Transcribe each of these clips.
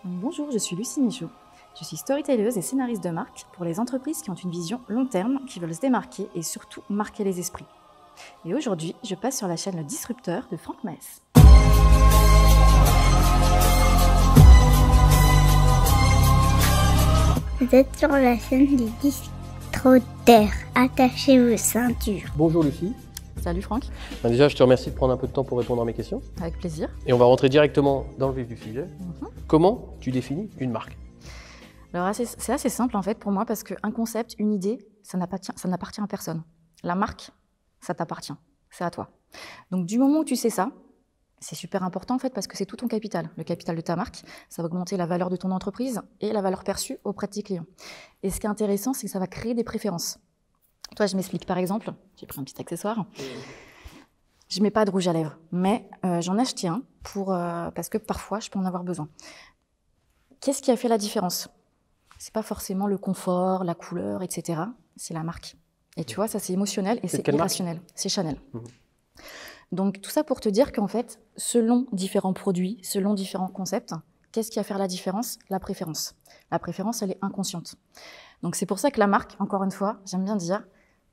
Bonjour, je suis Lucie Michaud. Je suis storytelleuse et scénariste de marque pour les entreprises qui ont une vision long terme, qui veulent se démarquer et surtout marquer les esprits. Et aujourd'hui, je passe sur la chaîne Le Disrupteur de Franck Maes. Vous êtes sur la chaîne du Disrupteur. Attachez vos ceintures. Bonjour Lucie. Salut Franck. Déjà, je te remercie de prendre un peu de temps pour répondre à mes questions. Avec plaisir. Et on va rentrer directement dans le vif du sujet. Comment tu définis une marque? Alors c'est assez simple en fait pour moi parce qu'un concept, une idée, ça n'appartient à personne. La marque, ça t'appartient, c'est à toi. Donc du moment où tu sais ça, c'est super important en fait parce que c'est tout ton capital. Le capital de ta marque, ça va augmenter la valeur de ton entreprise et la valeur perçue auprès de tes clients. Et ce qui est intéressant, c'est que ça va créer des préférences. Toi, je m'explique par exemple, j'ai pris un petit accessoire. Je mets pas de rouge à lèvres, mais j'en ai acheté un parce que parfois je peux en avoir besoin. Qu'est-ce qui a fait la différence? C'est pas forcément le confort, la couleur, etc. C'est la marque. Et tu vois, ça c'est émotionnel et c'est irrationnel. C'est Chanel. Donc tout ça pour te dire qu'en fait, selon différents produits, selon différents concepts, qu'est-ce qui va faire la différence? La préférence. La préférence, elle est inconsciente. Donc c'est pour ça que la marque, encore une fois, j'aime bien dire,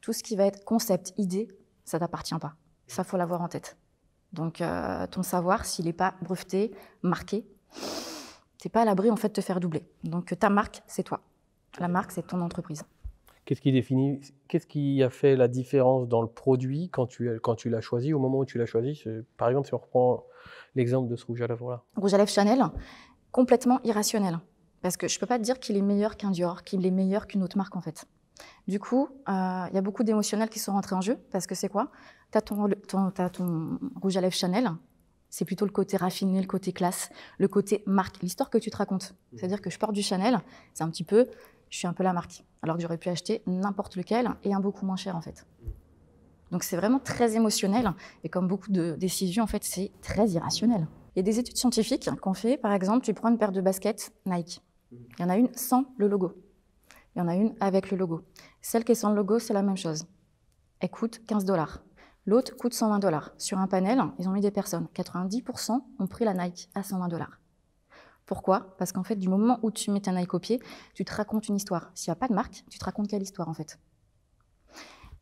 tout ce qui va être concept, idée, ça t'appartient pas. Ça, faut l'avoir en tête. Donc ton savoir, s'il n'est pas breveté, marqué, t'es pas à l'abri en fait de te faire doubler. Donc ta marque, c'est toi. La marque, c'est ton entreprise. Qu'est-ce qui a fait la différence dans le produit quand tu l'as choisi, au moment où tu l'as choisi? Par exemple, si on reprend l'exemple de ce rouge à lèvres là. Rouge à lèvres Chanel, complètement irrationnel. Parce que je peux pas te dire qu'il est meilleur qu'un Dior, qu'il est meilleur qu'une autre marque en fait. Du coup, y a beaucoup d'émotionnels qui sont rentrés en jeu, parce que c'est quoi? T'as ton rouge à lèvres Chanel, c'est plutôt le côté raffiné, le côté classe, le côté marque, l'histoire que tu te racontes. C'est-à-dire que je porte du Chanel, c'est un petit peu, je suis un peu la marque, alors que j'aurais pu acheter n'importe lequel et un beaucoup moins cher en fait. Donc c'est vraiment très émotionnel, et comme beaucoup de décisions en fait, c'est très irrationnel. Il y a des études scientifiques qu'on fait, par exemple, tu prends une paire de baskets Nike, il y en a une sans le logo. Il y en a une avec le logo. Celle qui est sans le logo, c'est la même chose. Elle coûte 15 $. L'autre coûte 120 $. Sur un panel, ils ont mis des personnes. 90% ont pris la Nike à 120 $. Pourquoi? Parce qu'en fait, du moment où tu mets ta Nike au pied, tu te racontes une histoire. S'il n'y a pas de marque, tu te racontes quelle histoire en fait?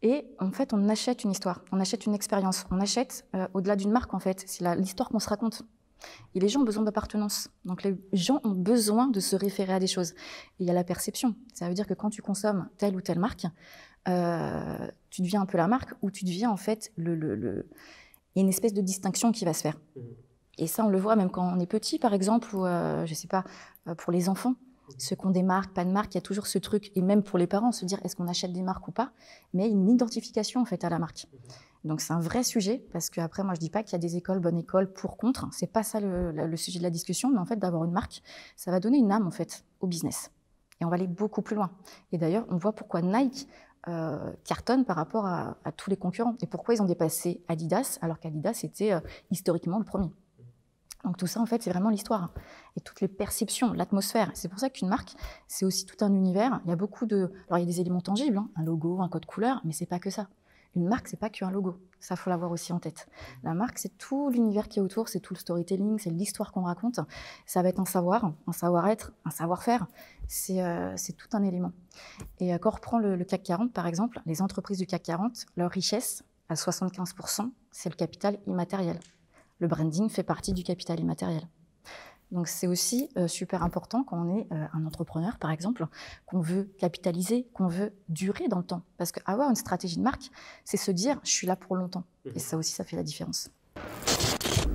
Et en fait, on achète une histoire, on achète une expérience, on achète au-delà d'une marque en fait. C'est l'histoire qu'on se raconte. Et les gens ont besoin d'appartenance. Donc les gens ont besoin de se référer à des choses. Et il y a la perception. Ça veut dire que quand tu consommes telle ou telle marque, tu deviens un peu la marque ou tu deviens en fait il y a une espèce de distinction qui va se faire. Et ça, on le voit même quand on est petit, par exemple, ou je sais pas, pour les enfants, ceux qui ont des marques, pas de marques, il y a toujours ce truc, et même pour les parents, se dire est-ce qu'on achète des marques ou pas, mais une identification en fait à la marque. Donc c'est un vrai sujet, parce qu'après, moi je dis pas qu'il y a des écoles, bonnes écoles, pour, contre, c'est pas ça le sujet de la discussion, mais en fait d'avoir une marque, ça va donner une âme en fait au business. Et on va aller beaucoup plus loin. Et d'ailleurs, on voit pourquoi Nike cartonne par rapport à tous les concurrents, et pourquoi ils ont dépassé Adidas, alors qu'Adidas était historiquement le premier. Donc tout ça, en fait, c'est vraiment l'histoire. Et toutes les perceptions, l'atmosphère. C'est pour ça qu'une marque, c'est aussi tout un univers. Il y a beaucoup de... Alors, il y a des éléments tangibles, hein, un logo, un code couleur, mais c'est pas que ça. Une marque, c'est pas qu'un logo. Ça, faut l'avoir aussi en tête. La marque, c'est tout l'univers qui est autour, c'est tout le storytelling, c'est l'histoire qu'on raconte. Ça va être un savoir, un savoir-être, un savoir-faire. C'est tout un élément. Et quand on reprend le CAC 40, par exemple, les entreprises du CAC 40, leur richesse, à 75%, c'est le capital immatériel. Le branding fait partie du capital immatériel. Donc c'est aussi super important quand on est un entrepreneur, par exemple, qu'on veut capitaliser, qu'on veut durer dans le temps. Parce qu'avoir une stratégie de marque, c'est se dire « je suis là pour longtemps ». Et ça aussi, ça fait la différence.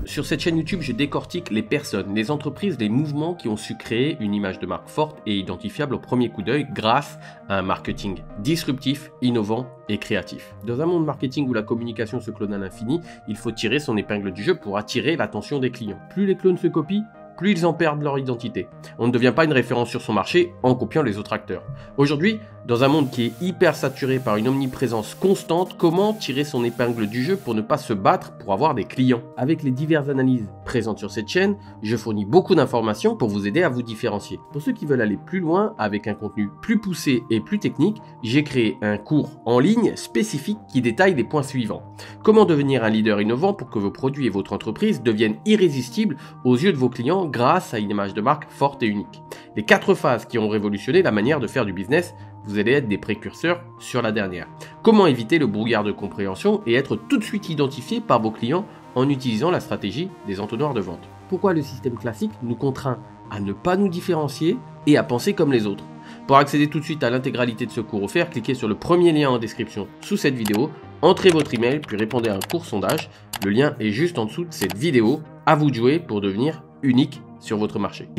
Sur cette chaîne YouTube, je décortique les personnes, les entreprises, les mouvements qui ont su créer une image de marque forte et identifiable au premier coup d'œil grâce à un marketing disruptif, innovant et créatif. Dans un monde marketing où la communication se clone à l'infini, il faut tirer son épingle du jeu pour attirer l'attention des clients. Plus les clones se copient, plus ils en perdent leur identité. On ne devient pas une référence sur son marché en copiant les autres acteurs. Aujourd'hui, Dans un monde qui est hyper saturé par une omniprésence constante, comment tirer son épingle du jeu pour ne pas se battre pour avoir des clients? Avec les diverses analyses présentes sur cette chaîne, je fournis beaucoup d'informations pour vous aider à vous différencier. Pour ceux qui veulent aller plus loin avec un contenu plus poussé et plus technique, j'ai créé un cours en ligne spécifique qui détaille les points suivants. Comment devenir un leader innovant pour que vos produits et votre entreprise deviennent irrésistibles aux yeux de vos clients grâce à une image de marque forte et unique. Les 4 phases qui ont révolutionné la manière de faire du business. Vous allez être des précurseurs sur la dernière. Comment éviter le brouillard de compréhension et être tout de suite identifié par vos clients en utilisant la stratégie des entonnoirs de vente. Pourquoi le système classique nous contraint à ne pas nous différencier et à penser comme les autres. Pour accéder tout de suite à l'intégralité de ce cours offert, cliquez sur le premier lien en description sous cette vidéo, entrez votre email puis répondez à un court sondage. Le lien est juste en dessous de cette vidéo. À vous de jouer pour devenir unique sur votre marché.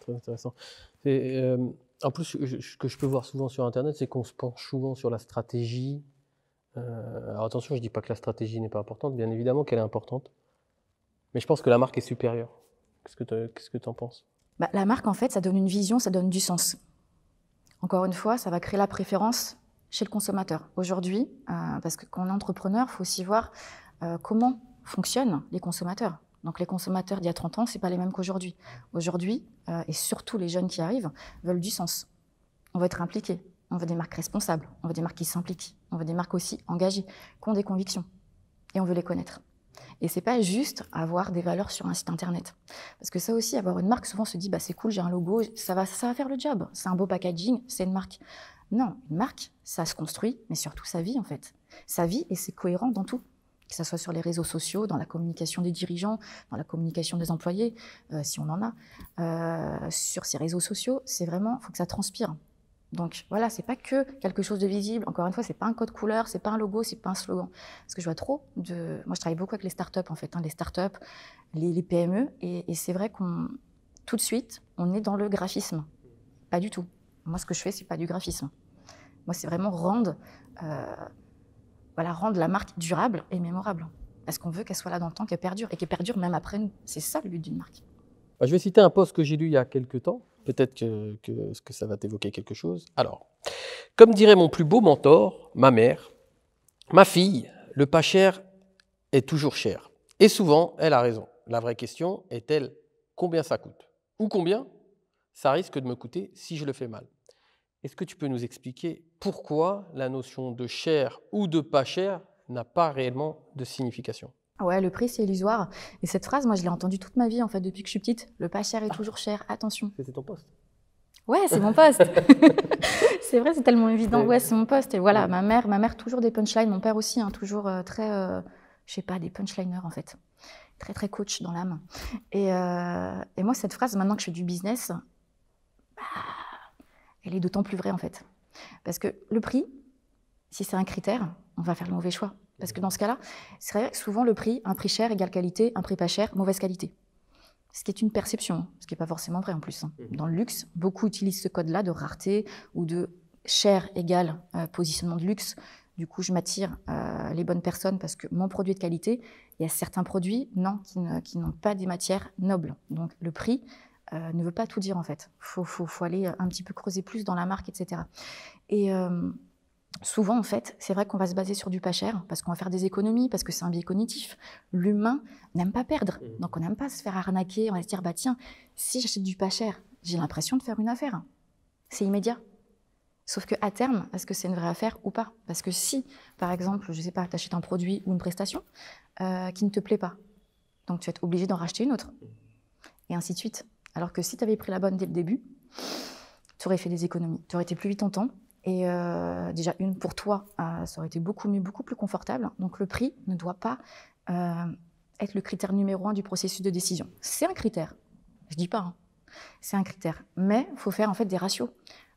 Très intéressant. En plus, ce que je peux voir souvent sur Internet, c'est qu'on se penche souvent sur la stratégie. Alors attention, je ne dis pas que la stratégie n'est pas importante, bien évidemment qu'elle est importante. Mais je pense que la marque est supérieure. Qu'est-ce que tu en penses? La marque, en fait, ça donne une vision, ça donne du sens. Encore une fois, ça va créer la préférence chez le consommateur. Aujourd'hui, parce que quand on est entrepreneur, il faut aussi voir comment fonctionnent les consommateurs. Donc les consommateurs d'il y a 30 ans, ce n'est pas les mêmes qu'aujourd'hui. Aujourd'hui, et surtout les jeunes qui arrivent, veulent du sens. On veut être impliqué, on veut des marques responsables, on veut des marques qui s'impliquent, on veut des marques aussi engagées, qui ont des convictions, et on veut les connaître. Et ce n'est pas juste avoir des valeurs sur un site internet. Parce que ça aussi, avoir une marque, souvent on se dit, c'est cool, j'ai un logo, ça va faire le job, c'est un beau packaging, c'est une marque. Non, une marque, ça se construit, mais surtout sa vie en fait. Sa vie, et c'est cohérent dans tout. Que ce soit sur les réseaux sociaux, dans la communication des dirigeants, dans la communication des employés, si on en a, sur ces réseaux sociaux, c'est vraiment, il faut que ça transpire. Donc voilà, c'est pas que quelque chose de visible. Encore une fois, c'est pas un code couleur, c'est pas un logo, c'est pas un slogan. Parce que je vois trop de... Moi, je travaille beaucoup avec les startups en fait, les startups, les PME, et c'est vrai qu'on, tout de suite, on est dans le graphisme. Pas du tout. Moi, ce que je fais, c'est pas du graphisme. Moi, c'est vraiment rendre la marque durable et mémorable. Parce qu'on veut qu'elle soit là dans le temps, qu'elle perdure, et qu'elle perdure même après nous. C'est ça le but d'une marque. Je vais citer un post que j'ai lu il y a quelques temps. Peut-être que ça va t'évoquer quelque chose. Alors, comme dirait mon plus beau mentor, ma mère, ma fille, le pas cher est toujours cher. Et souvent, elle a raison. La vraie question est-elle combien ça coûte? Ou combien ça risque de me coûter si je le fais mal? Est-ce que tu peux nous expliquer pourquoi la notion de cher ou de pas cher n'a pas réellement de signification? Ouais, le prix, c'est illusoire. Et cette phrase, moi, je l'ai entendue toute ma vie, en fait, depuis que je suis petite. Le pas cher est toujours cher, attention. C'était ton poste? Ouais, c'est mon poste. C'est vrai, c'est tellement évident. Ouais, c'est mon poste. Et voilà, ma mère, toujours des punchlines. Mon père aussi, toujours très, je sais pas, des punchliners, en fait. Très, très coach dans l'âme. Et moi, cette phrase, maintenant que je fais du business, elle est d'autant plus vraie, en fait. Parce que le prix, si c'est un critère, on va faire le mauvais choix. Parce que dans ce cas-là, c'est vrai que souvent le prix, un prix cher égale qualité, un prix pas cher, mauvaise qualité. Ce qui est une perception, ce qui n'est pas forcément vrai en plus. Dans le luxe, beaucoup utilisent ce code-là de rareté ou de cher égale positionnement de luxe. Du coup, je m'attire les bonnes personnes parce que mon produit est de qualité. Il y a certains produits, non, qui n'ont pas des matières nobles. Donc le prix ne veut pas tout dire en fait. Faut aller un petit peu creuser plus dans la marque, etc. Et souvent, en fait, c'est vrai qu'on va se baser sur du pas cher parce qu'on va faire des économies, parce que c'est un biais cognitif. L'humain n'aime pas perdre, donc on n'aime pas se faire arnaquer. On va se dire, tiens, si j'achète du pas cher, j'ai l'impression de faire une affaire. C'est immédiat. Sauf qu'à terme, est-ce que c'est une vraie affaire ou pas? Parce que si, par exemple, je ne sais pas, tu achètes un produit ou une prestation qui ne te plaît pas, donc tu vas être obligé d'en racheter une autre, et ainsi de suite. Alors que si tu avais pris la bonne dès le début, tu aurais fait des économies, tu aurais été plus vite en temps. Et déjà, pour toi, ça aurait été beaucoup mieux, beaucoup plus confortable. Donc le prix ne doit pas être le critère numéro 1 du processus de décision. C'est un critère, je ne dis pas, hein. C'est un critère. Mais il faut faire en fait des ratios.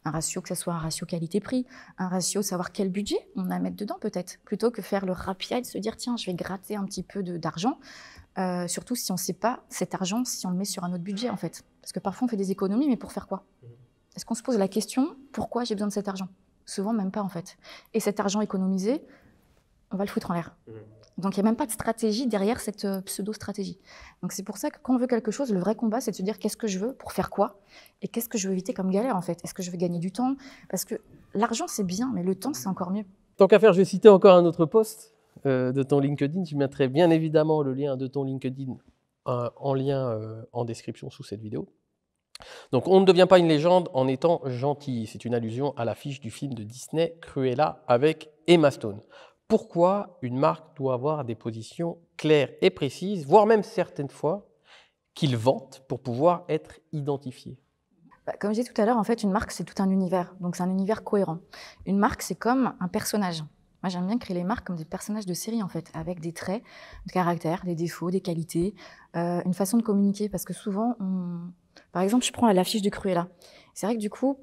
Un ratio, que ce soit un ratio qualité-prix, un ratio, savoir quel budget on a à mettre dedans peut-être, plutôt que faire le rapide, se dire tiens, je vais gratter un petit peu d'argent, surtout si on ne sait pas cet argent, si on le met sur un autre budget en fait. Parce que parfois on fait des économies, mais pour faire quoi? Est-ce qu'on se pose la question, pourquoi j'ai besoin de cet argent? Souvent, même pas, en fait. Et cet argent économisé, on va le foutre en l'air. Donc, il n'y a même pas de stratégie derrière cette pseudo-stratégie. Donc, c'est pour ça que quand on veut quelque chose, le vrai combat, c'est de se dire qu'est-ce que je veux, pour faire quoi, et qu'est-ce que je veux éviter comme galère, en fait. Est-ce que je veux gagner du temps? Parce que l'argent, c'est bien, mais le temps, c'est encore mieux. Tant qu'à faire, je vais citer encore un autre post de ton LinkedIn. Je mettrai bien évidemment le lien de ton LinkedIn en lien en description sous cette vidéo. Donc, on ne devient pas une légende en étant gentil. C'est une allusion à l'affiche du film de Disney, Cruella, avec Emma Stone. Pourquoi une marque doit avoir des positions claires et précises, voire même certaines fois qu'ils vantent pour pouvoir être identifiés? Comme je disais tout à l'heure, en fait, une marque, c'est tout un univers. Donc, c'est un univers cohérent. Une marque, c'est comme un personnage. Moi, j'aime bien créer les marques comme des personnages de série, en fait, avec des traits de caractère, des défauts, des qualités, une façon de communiquer. Parce que souvent, par exemple, je prends l'affiche de Cruella. C'est vrai que du coup,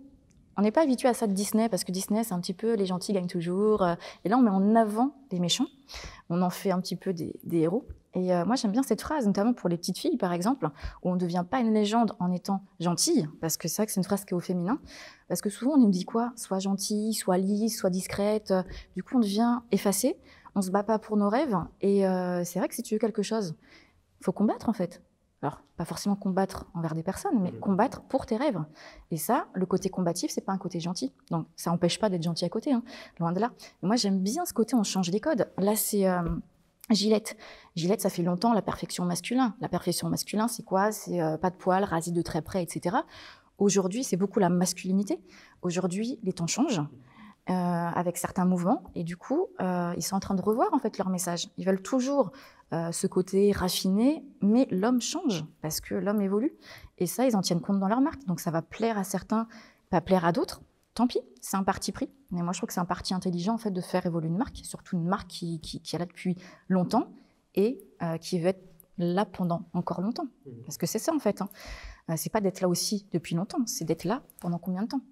on n'est pas habitué à ça de Disney, parce que Disney, c'est un petit peu les gentils gagnent toujours. Et là, on met en avant les méchants. On en fait un petit peu des héros. Et moi, j'aime bien cette phrase, notamment pour les petites filles, par exemple, où on ne devient pas une légende en étant gentille, parce que c'est vrai que c'est une phrase qui est au féminin. Parce que souvent, on nous dit quoi? Sois gentille, sois lisse, sois discrète. Du coup, on devient effacé, on ne se bat pas pour nos rêves. Et c'est vrai que si tu veux quelque chose, il faut combattre, en fait. Alors, pas forcément combattre envers des personnes, mais combattre pour tes rêves. Et ça, le côté combatif, c'est pas un côté gentil. Donc, ça n'empêche pas d'être gentil à côté, hein, loin de là. Et moi, j'aime bien ce côté, on change les codes. Là, c'est Gillette. Gillette, ça fait longtemps la perfection masculin. La perfection masculin, c'est quoi? C'est pas de poils, rasé de très près, etc. Aujourd'hui, c'est beaucoup la masculinité. Aujourd'hui, les temps changent. Avec certains mouvements, et du coup, ils sont en train de revoir en fait leur message. Ils veulent toujours ce côté raffiné, mais l'homme change, parce que l'homme évolue, et ça, ils en tiennent compte dans leur marque. Donc ça va plaire à certains, pas plaire à d'autres, tant pis, c'est un parti pris. Mais moi, je trouve que c'est un parti intelligent en fait de faire évoluer une marque, surtout une marque qui est là depuis longtemps, et qui veut être là pendant encore longtemps. Parce que c'est ça en fait, hein. C'est pas d'être là aussi depuis longtemps, c'est d'être là pendant combien de temps?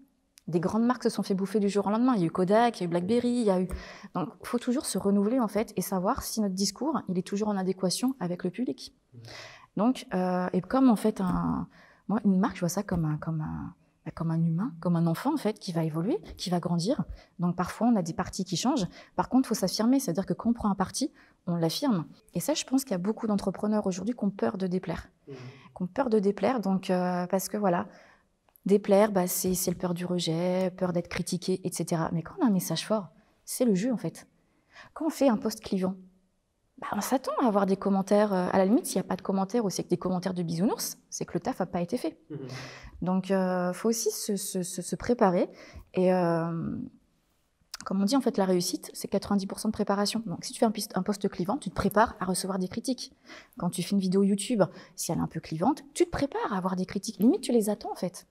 Des grandes marques se sont fait bouffer du jour au lendemain. Il y a eu Kodak, il y a eu BlackBerry, il y a eu... Donc, il faut toujours se renouveler, en fait, et savoir si notre discours, il est toujours en adéquation avec le public. Donc, et comme, en fait, moi, une marque, je vois ça comme un humain, comme un enfant, en fait, qui va évoluer, qui va grandir. Donc, parfois, on a des partis qui changent. Par contre, il faut s'affirmer. C'est-à-dire que quand on prend un parti, on l'affirme. Et ça, je pense qu'il y a beaucoup d'entrepreneurs aujourd'hui qui ont peur de déplaire. Qui ont peur de déplaire, donc, parce que, voilà... Déplaire, c'est le peur du rejet, peur d'être critiqué, etc. Mais quand on a un message fort, c'est le jeu en fait. Quand on fait un post clivant, on s'attend à avoir des commentaires. À la limite, s'il n'y a pas de commentaires ou c'est que des commentaires de bisounours, c'est que le taf n'a pas été fait. Donc, il faut aussi se préparer. Et comme on dit, en fait, la réussite, c'est 90% de préparation. Donc, si tu fais un post clivant, tu te prépares à recevoir des critiques. Quand tu fais une vidéo YouTube, si elle est un peu clivante, tu te prépares à avoir des critiques. Limite, tu les attends en fait.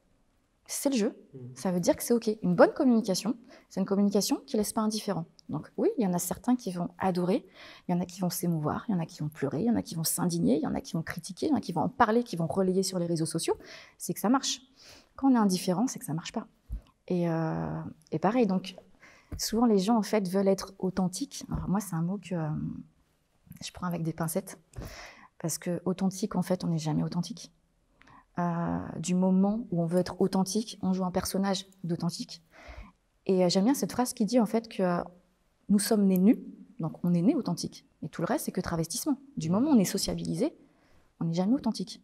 C'est le jeu, ça veut dire que c'est OK. Une bonne communication, c'est une communication qui ne laisse pas indifférent. Donc oui, il y en a certains qui vont adorer, il y en a qui vont s'émouvoir, il y en a qui vont pleurer, il y en a qui vont s'indigner, il y en a qui vont critiquer, il y en a qui vont en parler, qui vont relayer sur les réseaux sociaux. C'est que ça marche. Quand on est indifférent, c'est que ça ne marche pas. Et pareil, donc souvent les gens en fait veulent être authentiques. Alors moi, c'est un mot que je prends avec des pincettes, parce que authentique, en fait, on n'est jamais authentique. Du moment où on veut être authentique, on joue un personnage d'authentique. Et j'aime bien cette phrase qui dit en fait que nous sommes nés nus, donc on est né authentique. Et tout le reste, c'est que travestissement. Du moment où on est sociabilisé, on n'est jamais authentique.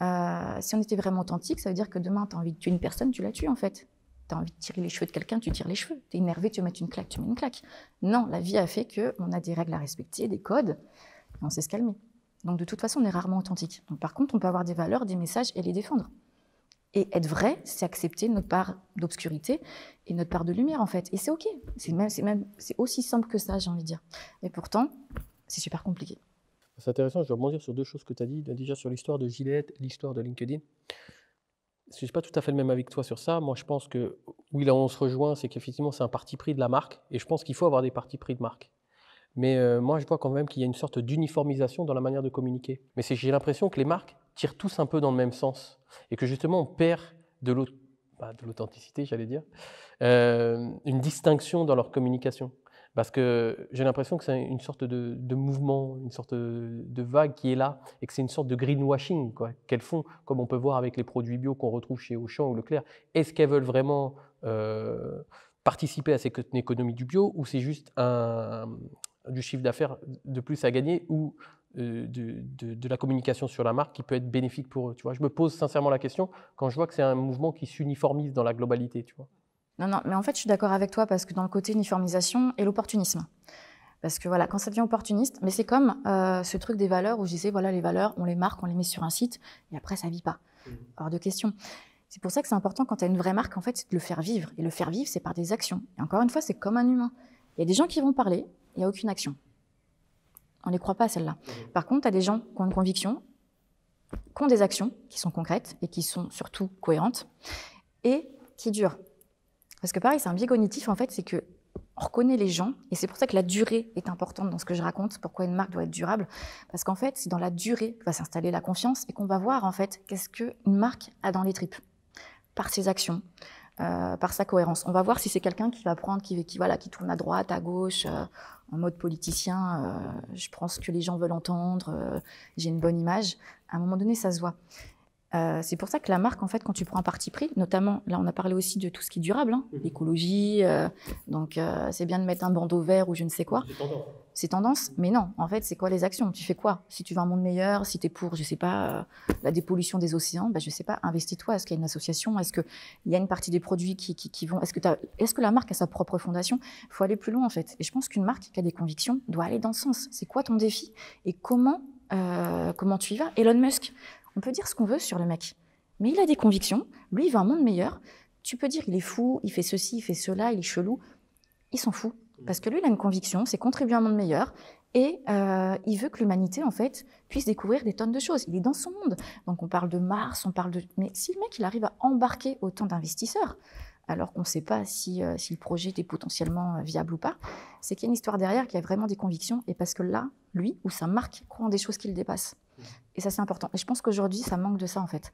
Si on était vraiment authentique, ça veut dire que demain, tu as envie de tuer une personne, tu la tues en fait. Tu as envie de tirer les cheveux de quelqu'un, tu tires les cheveux. Tu es énervé, tu veux mettre une claque, tu mets une claque. Non, la vie a fait qu'on a des règles à respecter, des codes, et on sait se calmer. Donc de toute façon, on est rarement authentique. Donc, par contre, on peut avoir des valeurs, des messages et les défendre. Et être vrai, c'est accepter notre part d'obscurité et notre part de lumière, en fait. Et c'est OK. C'est aussi simple que ça, j'ai envie de dire. Et pourtant, c'est super compliqué. C'est intéressant, je vais rebondir sur deux choses que tu as dit. Déjà sur l'histoire de Gillette, l'histoire de LinkedIn. Je ne suis pas tout à fait le même avec toi sur ça. Moi, je pense que, oui, là où on se rejoint, c'est qu'effectivement, c'est un parti pris de la marque. Et je pense qu'il faut avoir des partis pris de marque. Mais moi, je vois quand même qu'il y a une sorte d'uniformisation dans la manière de communiquer. Mais j'ai l'impression que les marques tirent tous un peu dans le même sens et que justement, on perd de l'authenticité, j'allais dire, une distinction dans leur communication. Parce que j'ai l'impression que c'est une sorte de mouvement, une sorte de vague qui est là et que c'est une sorte de greenwashing qu'elles font, comme on peut voir avec les produits bio qu'on retrouve chez Auchan ou Leclerc. Est-ce qu'elles veulent vraiment participer à cette économie du bio ou c'est juste du chiffre d'affaires de plus à gagner ou de la communication sur la marque qui peut être bénéfique pour eux, tu vois. Je me pose sincèrement la question quand je vois que c'est un mouvement qui s'uniformise dans la globalité, tu vois. Non, mais en fait, je suis d'accord avec toi parce que dans le côté uniformisation et l'opportunisme. Parce que voilà, quand ça devient opportuniste, mais c'est comme ce truc des valeurs où je disais, voilà, les valeurs, on les marque, on les met sur un site et après, ça ne vit pas. Hors de question. C'est pour ça que c'est important quand tu as une vraie marque, en fait, c'est de le faire vivre. Et le faire vivre, c'est par des actions. Et encore une fois, c'est comme un humain. Il y a des gens qui vont parler, il n'y a aucune action. On ne les croit pas, celles-là. Par contre, tu as des gens qui ont une conviction, qui ont des actions qui sont concrètes et qui sont surtout cohérentes et qui durent. Parce que pareil, c'est un biais cognitif, en fait, c'est que on reconnaît les gens, et c'est pour ça que la durée est importante dans ce que je raconte, pourquoi une marque doit être durable, parce qu'en fait, c'est dans la durée que va s'installer la confiance et qu'on va voir, en fait, qu'est-ce qu'une marque a dans les tripes, par ses actions, par sa cohérence. On va voir si c'est quelqu'un qui va prendre, qui tourne à droite, à gauche, en mode politicien, je pense que les gens veulent entendre, j'ai une bonne image. À un moment donné, ça se voit. C'est pour ça que la marque, en fait, quand tu prends un parti pris, notamment, là, on a parlé aussi de tout ce qui est durable, hein, l'écologie, donc c'est bien de mettre un bandeau vert ou je ne sais quoi. C'est tendance, mais non, en fait, c'est quoi les actions? Tu fais quoi? Si tu veux un monde meilleur, si tu es pour, je ne sais pas, la dépollution des océans, je ne sais pas, investis-toi. Est-ce qu'il y a une association? Est-ce qu'il y a une partie des produits qui vont... Est-ce que la marque a sa propre fondation? Il faut aller plus loin, en fait. Et je pense qu'une marque qui a des convictions doit aller dans ce sens. C'est quoi ton défi? Et comment tu y vas? Elon Musk, on peut dire ce qu'on veut sur le mec, mais il a des convictions. Lui, il veut un monde meilleur. Tu peux dire il est fou, il fait ceci, il fait cela, il est chelou. Il s'en fout. Parce que lui, il a une conviction, c'est contribuer à un monde meilleur. Et il veut que l'humanité, en fait, puisse découvrir des tonnes de choses. Il est dans son monde. Donc, on parle de Mars, on parle de... Mais si le mec, il arrive à embarquer autant d'investisseurs, alors qu'on ne sait pas si le projet était potentiellement viable ou pas, c'est qu'il y a une histoire derrière, qui a vraiment des convictions. Et parce que là, lui ou sa marque croit en des choses qui le dépassent. Et ça, c'est important. Et je pense qu'aujourd'hui, ça manque de ça, en fait.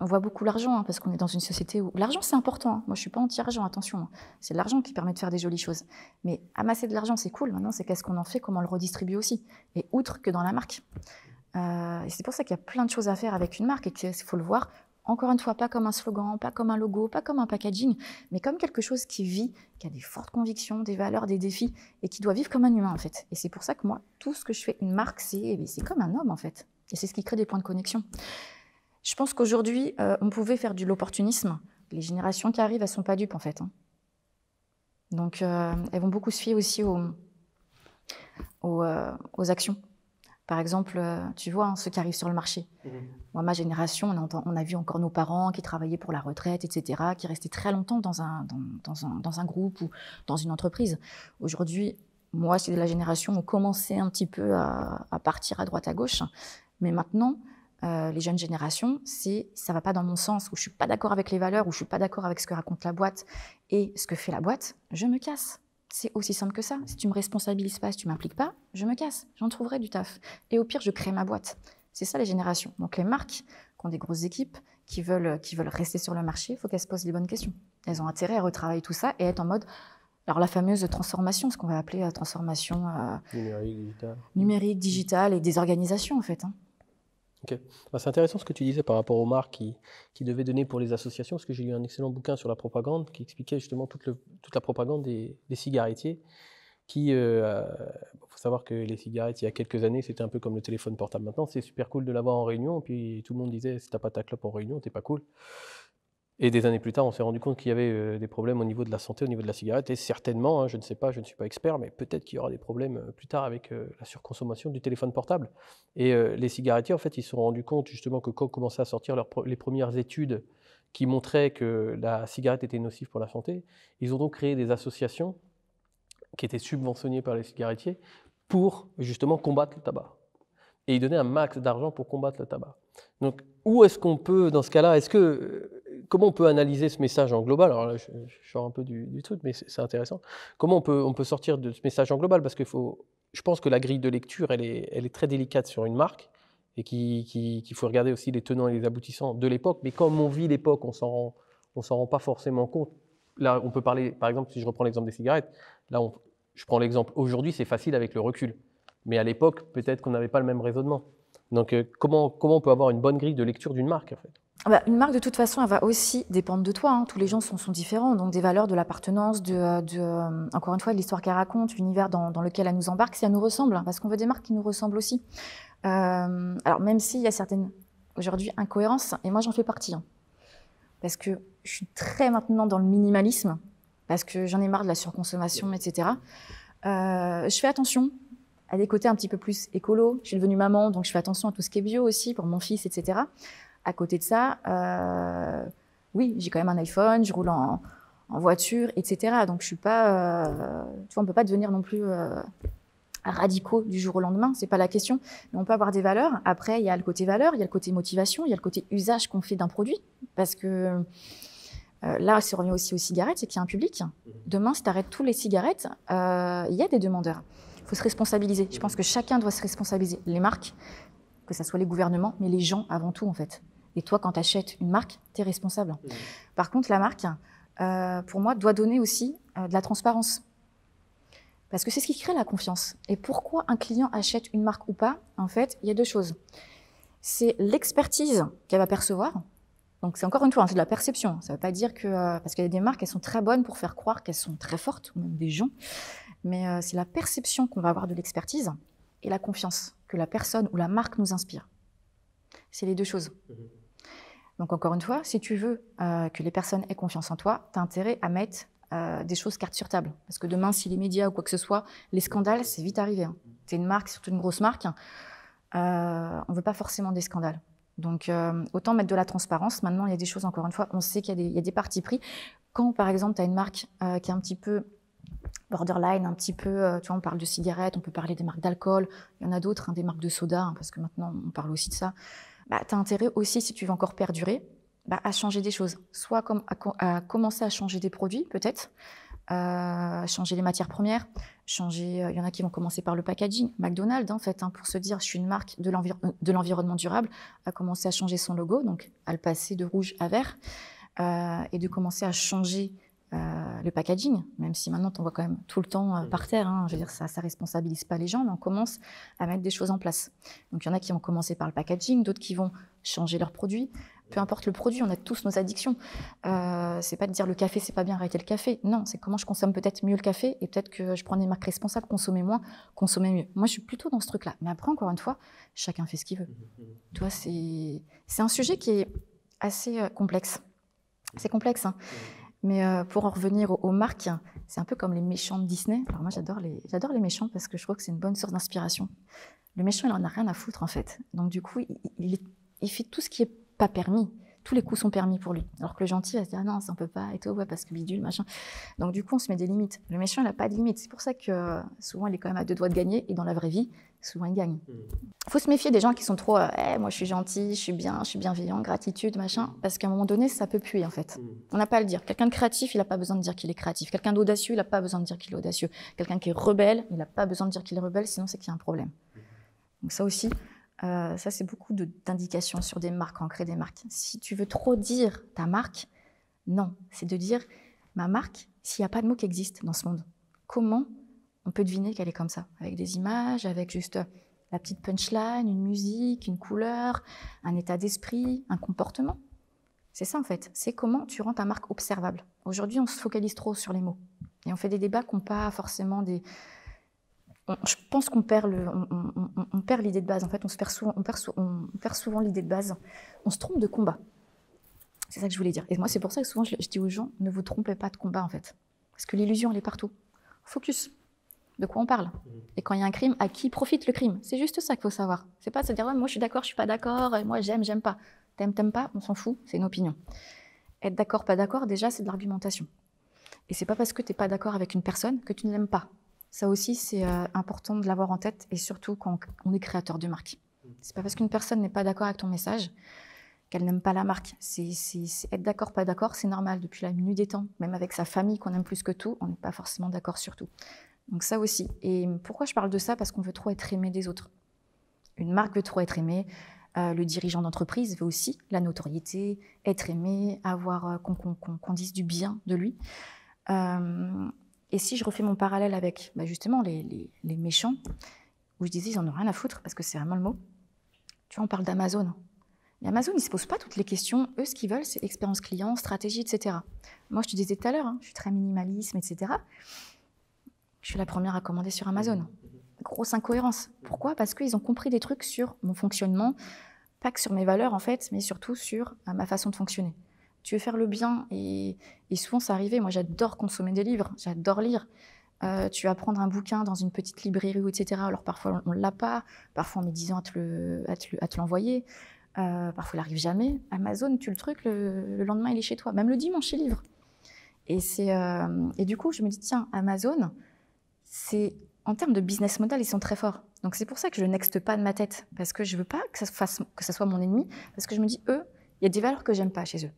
On voit beaucoup l'argent, parce qu'on est dans une société où... L'argent, c'est important. Moi, je ne suis pas anti-argent, attention. C'est l'argent qui permet de faire des jolies choses. Mais amasser de l'argent, c'est cool. Maintenant, c'est qu'est-ce qu'on en fait, comment on le redistribue aussi. Et outre que dans la marque. Et c'est pour ça qu'il y a plein de choses à faire avec une marque et qu'il faut le voir, encore une fois, pas comme un slogan, pas comme un logo, pas comme un packaging, mais comme quelque chose qui vit, qui a des fortes convictions, des valeurs, des défis, et qui doit vivre comme un humain, en fait. Et c'est pour ça que moi, tout ce que je fais, une marque, c'est comme un homme, en fait. Et c'est ce qui crée des points de connexion. Je pense qu'aujourd'hui, on pouvait faire de l'opportunisme. Les générations qui arrivent, elles ne sont pas dupes, en fait. Donc, elles vont beaucoup se fier aussi aux actions. Par exemple, tu vois, ceux qui arrivent sur le marché. Moi, ma génération, on a vu encore nos parents qui travaillaient pour la retraite, etc., qui restaient très longtemps dans un groupe ou dans une entreprise. Aujourd'hui, moi, c'est de la génération où on commençait un petit peu à partir à droite, à gauche. Mais maintenant, les jeunes générations, ça ne va pas dans mon sens, où je ne suis pas d'accord avec les valeurs, où je ne suis pas d'accord avec ce que raconte la boîte et ce que fait la boîte, je me casse. C'est aussi simple que ça. Si tu ne me responsabilises pas, si tu ne m'impliques pas, je me casse. J'en trouverai du taf. Et au pire, je crée ma boîte. C'est ça les générations. Donc les marques qui ont des grosses équipes, qui veulent rester sur le marché, il faut qu'elles se posent les bonnes questions. Elles ont intérêt à retravailler tout ça et être en mode... Alors la fameuse transformation, ce qu'on va appeler transformation numérique, digitale et des organisations en fait. Okay. C'est intéressant ce que tu disais par rapport aux marques qui devaient donner pour les associations, parce que j'ai lu un excellent bouquin sur la propagande qui expliquait justement toute la propagande des cigarettiers. Il faut savoir que les cigarettes, il y a quelques années, c'était un peu comme le téléphone portable maintenant. C'est super cool de l'avoir en réunion, et puis tout le monde disait, si t'as pas ta clope en réunion, t'es pas cool. Et des années plus tard, on s'est rendu compte qu'il y avait des problèmes au niveau de la santé, au niveau de la cigarette, et certainement, je ne sais pas, je ne suis pas expert, mais peut-être qu'il y aura des problèmes plus tard avec la surconsommation du téléphone portable. Et les cigarettiers, en fait, ils se sont rendus compte justement que quand commençaient à sortir les premières études qui montraient que la cigarette était nocive pour la santé, ils ont donc créé des associations qui étaient subventionnées par les cigarettiers pour justement combattre le tabac. Et ils donnaient un max d'argent pour combattre le tabac. Donc, où est-ce qu'on peut, dans ce cas-là, comment on peut analyser ce message en global? Alors là, je sors un peu du truc, mais c'est intéressant. Comment on peut sortir de ce message en global? Parce je pense que la grille de lecture, elle est très délicate sur une marque et qu'il faut regarder aussi les tenants et les aboutissants de l'époque. Mais comme on vit l'époque, on s'en rend pas forcément compte. Là, on peut parler, par exemple, si je reprends l'exemple des cigarettes, là, je prends l'exemple, aujourd'hui, c'est facile avec le recul. Mais à l'époque, peut-être qu'on n'avait pas le même raisonnement. Donc, comment on peut avoir une bonne grille de lecture d'une marque, en fait? Une marque, de toute façon, elle va aussi dépendre de toi. Hein. Tous les gens sont différents. Donc, des valeurs, de l'appartenance, encore une fois, de l'histoire qu'elle raconte, l'univers dans lequel elle nous embarque, si elle nous ressemble. Parce qu'on veut des marques qui nous ressemblent aussi. Alors, même s'il y a certaines, aujourd'hui, incohérences, et moi, j'en fais partie. Hein. Parce que je suis très maintenant dans le minimalisme, parce que j'en ai marre de la surconsommation, etc. Je fais attention à des côtés un petit peu plus écolo. Je suis devenue maman, donc je fais attention à tout ce qui est bio aussi, pour mon fils, etc. À côté de ça, oui, j'ai quand même un iPhone, je roule en voiture, etc. Donc je suis pas, tu vois, on peut pas devenir non plus radicaux du jour au lendemain, c'est pas la question. Mais on peut avoir des valeurs. Après, il y a le côté valeur, il y a le côté motivation, il y a le côté usage qu'on fait d'un produit, parce que là, si on revient aussi aux cigarettes, c'est qu'il y a un public. Demain, si tu arrêtes tous les cigarettes, il y a des demandeurs. Il faut se responsabiliser. Je pense que chacun doit se responsabiliser. Les marques, que ce soit les gouvernements, mais les gens avant tout, en fait. Et toi, quand tu achètes une marque, tu es responsable. Par contre, la marque, pour moi, doit donner aussi de la transparence. Parce que c'est ce qui crée la confiance. Et pourquoi un client achète une marque ou pas? En fait, il y a deux choses. C'est l'expertise qu'elle va percevoir. Donc, c'est encore une fois, c'est de la perception. Ça ne veut pas dire que... parce qu'il y a des marques, elles sont très bonnes pour faire croire qu'elles sont très fortes, ou même des gens. Mais c'est la perception qu'on va avoir de l'expertise et la confiance que la personne ou la marque nous inspire. C'est les deux choses. Donc, encore une fois, si tu veux que les personnes aient confiance en toi, tu as intérêt à mettre des choses carte sur table. Parce que demain, si les médias ou quoi que ce soit, les scandales, c'est vite arrivé. Hein. Tu es une marque, surtout une grosse marque, on ne veut pas forcément des scandales. Donc, autant mettre de la transparence. Maintenant, il y a des choses, encore une fois, on sait qu'il y a des partis pris. Quand, par exemple, tu as une marque qui est un petit peu borderline, un petit peu, tu vois, on parle de cigarettes, on peut parler des marques d'alcool, il y en a d'autres, hein, des marques de soda, hein, parce que maintenant, on parle aussi de ça. Tu as intérêt aussi, si tu veux encore perdurer, à changer des choses. Soit à commencer à changer des produits, peut-être, changer les matières premières, il y en a qui vont commencer par le packaging. McDonald's, en fait, hein, pour se dire, je suis une marque de l'environnement durable, a commencé à changer son logo, donc à le passer de rouge à vert, et de commencer à changer le packaging, même si maintenant, on voit quand même tout le temps par terre. Hein, je veux dire, ça ne responsabilise pas les gens, mais on commence à mettre des choses en place. Donc, il y en a qui vont commencer par le packaging, d'autres qui vont changer leurs produits. Peu importe le produit, on a tous nos addictions. C'est pas de dire le café, c'est pas bien, arrêter le café. Non, c'est comment je consomme peut-être mieux le café et peut-être que je prends des marques responsables, consommer moins, consommer mieux. Moi, je suis plutôt dans ce truc-là. Mais après, encore une fois, chacun fait ce qu'il veut. Tu vois, c'est un sujet qui est assez complexe. C'est complexe, hein. Mais pour en revenir aux marques, c'est un peu comme les méchants de Disney. Alors moi, j'adore les méchants parce que je trouve que c'est une bonne source d'inspiration. Le méchant, il en a rien à foutre, en fait. Donc, du coup, il fait tout ce qui est pas permis. Tous les coups sont permis pour lui. Alors que le gentil va se dire, ah non, ça on peut pas, et tout, ouais, parce que bidule, machin. Donc, du coup, on se met des limites. Le méchant, il n'a pas de limites. C'est pour ça que souvent, il est quand même à 2 doigts de gagner. Et dans la vraie vie, souvent, il gagne. Il faut se méfier des gens qui sont trop, moi, je suis gentil, je suis bien, je suis bienveillant, gratitude, machin. Parce qu'à un moment donné, ça peut puer, en fait. On n'a pas à le dire. Quelqu'un de créatif, il n'a pas besoin de dire qu'il est créatif. Quelqu'un d'audacieux, il n'a pas besoin de dire qu'il est audacieux. Quelqu'un qui est rebelle, il n'a pas besoin de dire qu'il est rebelle, sinon, c'est qu'il y a un problème. Donc, ça aussi. Ça, c'est beaucoup d'indications sur des marques, quand on crée des marques. Si tu veux trop dire ta marque, non. C'est de dire ma marque, s'il n'y a pas de mot qui existe dans ce monde, comment on peut deviner qu'elle est comme ça? Avec des images, avec juste la petite punchline, une musique, une couleur, un état d'esprit, un comportement. C'est ça, en fait. C'est comment tu rends ta marque observable. Aujourd'hui, on se focalise trop sur les mots. Et on fait des débats qui n'ont pas forcément des... Je pense qu'on perd l'idée de base. En fait, on perd souvent l'idée de base. On se trompe de combat. C'est ça que je voulais dire. Et moi, c'est pour ça que souvent, je dis aux gens, ne vous trompez pas de combat, en fait. Parce que l'illusion, elle est partout. Focus. De quoi on parle? Et quand il y a un crime, à qui profite le crime? C'est juste ça qu'il faut savoir. C'est pas de se dire, ouais, moi, je suis d'accord, je suis pas d'accord, moi, j'aime pas. T'aimes pas, on s'en fout, c'est une opinion. Être d'accord, pas d'accord, déjà, c'est de l'argumentation. Et c'est pas parce que t'es pas d'accord avec une personne que tu ne l'aimes pas. Ça aussi, c'est important de l'avoir en tête, et surtout quand on est créateur de marque. C'est pas parce qu'une personne n'est pas d'accord avec ton message qu'elle n'aime pas la marque. C'est être d'accord, pas d'accord, c'est normal. Depuis la minute des temps, même avec sa famille qu'on aime plus que tout, on n'est pas forcément d'accord sur tout. Donc ça aussi. Et pourquoi je parle de ça? Parce qu'on veut trop être aimé des autres. Une marque veut trop être aimée. Le dirigeant d'entreprise veut aussi la notoriété, être aimé, avoir qu'on dise du bien de lui. Et si je refais mon parallèle avec justement les méchants, où je disais ils en ont rien à foutre, parce que c'est vraiment le mot, Tu vois, on parle d'Amazon. Et Amazon, ils ne se posent pas toutes les questions. Eux, ce qu'ils veulent, c'est expérience client, stratégie, etc. Moi, je te disais tout à l'heure, je suis très minimalisme, etc. Je suis la première à commander sur Amazon. Grosse incohérence. Pourquoi? Parce qu'ils ont compris des trucs sur mon fonctionnement, pas que sur mes valeurs, en fait, mais surtout sur ma façon de fonctionner. Tu veux faire le bien, et souvent, ça arrivait. Moi, j'adore consommer des livres, j'adore lire. Tu vas prendre un bouquin dans une petite librairie, etc. Alors, parfois, on ne l'a pas. Parfois, on met 10 ans à te l'envoyer. Parfois, il n'arrive jamais. Amazon, tu le truc, le lendemain, il est chez toi. Même le dimanche, il livre. Et du coup, je me dis, tiens, Amazon, en termes de business model, ils sont très forts. Donc, c'est pour ça que je nexte pas de ma tête. Parce que je ne veux pas que ça soit mon ennemi. Parce que je me dis, eux, il y a des valeurs que j'aime pas chez eux.